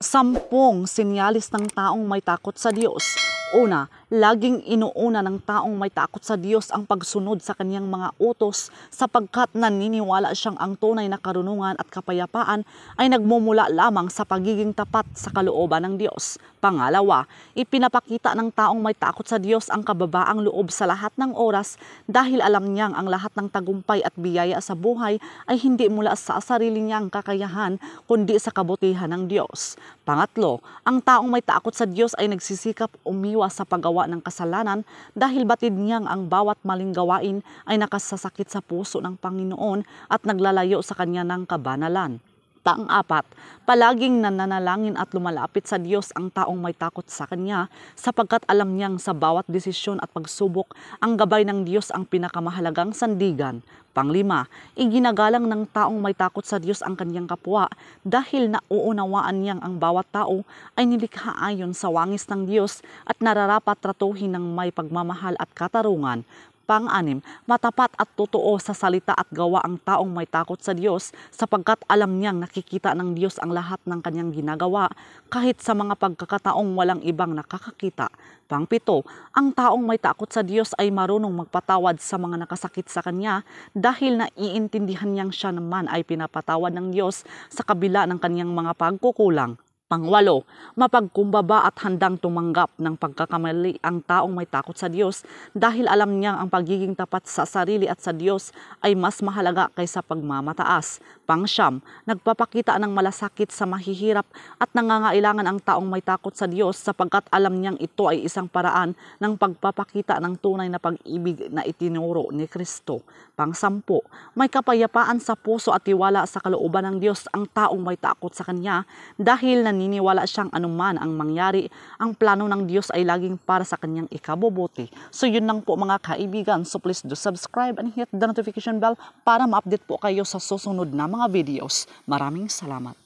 10 sinyalis ng taong may takot sa Diyos. Una, laging inuuna ng taong may takot sa Diyos ang pagsunod sa kanyang mga utos sapagkat naniniwala siyang ang tunay na karunungan at kapayapaan ay nagmumula lamang sa pagiging tapat sa kalooban ng Diyos. Pangalawa, ipinapakita ng taong may takot sa Diyos ang kababaang loob sa lahat ng oras dahil alam niyang ang lahat ng tagumpay at biyaya sa buhay ay hindi mula sa sarili niyang kakayahan kundi sa kabutihan ng Diyos. Pangatlo, ang taong may takot sa Diyos ay nagsisikap umiwas sa paggawa ng kasalanan dahil batid niyang ang bawat maling gawain ay nakasasakit sa puso ng Panginoon at naglalayo sa kanya ng kabanalan. Pang-apat, palaging nananalangin at lumalapit sa Diyos ang taong may takot sa Kanya sapagkat alam niyang sa bawat desisyon at pagsubok ang gabay ng Diyos ang pinakamahalagang sandigan. Panglima, iginagalang ng taong may takot sa Diyos ang kanyang kapwa dahil nauunawaan niyang ang bawat tao ay nilikha ayon sa wangis ng Diyos at nararapat tratuhin ng may pagmamahal at katarungan. Pang-anim, matapat at totoo sa salita at gawa ang taong may takot sa Diyos sapagkat alam niyang nakikita ng Diyos ang lahat ng kanyang ginagawa kahit sa mga pagkakataong walang ibang nakakakita. Pang-pito, ang taong may takot sa Diyos ay marunong magpatawad sa mga nakasakit sa kanya dahil naiintindihan niyang siya naman ay pinapatawad ng Diyos sa kabila ng kanyang mga pagkukulang. Pangwalo, mapagkumbaba at handang tumanggap ng pagkakamali ang taong may takot sa Diyos dahil alam niyang ang pagiging tapat sa sarili at sa Diyos ay mas mahalaga kaysa pagmamataas. Pangsyam, nagpapakita ng malasakit sa mahihirap at nangangailangan ang taong may takot sa Diyos sapagkat alam niyang ito ay isang paraan ng pagpapakita ng tunay na pag-ibig na itinuro ni Kristo. Pangsampu, may kapayapaan sa puso at tiwala sa kalooban ng Diyos ang taong may takot sa Kanya dahil naniniwala siyang anuman ang mangyari, ang plano ng Diyos ay laging para sa kanyang ikabubuti. So yun lang po mga kaibigan. So please do subscribe and hit the notification bell para ma-update po kayo sa susunod na mga videos. Maraming salamat.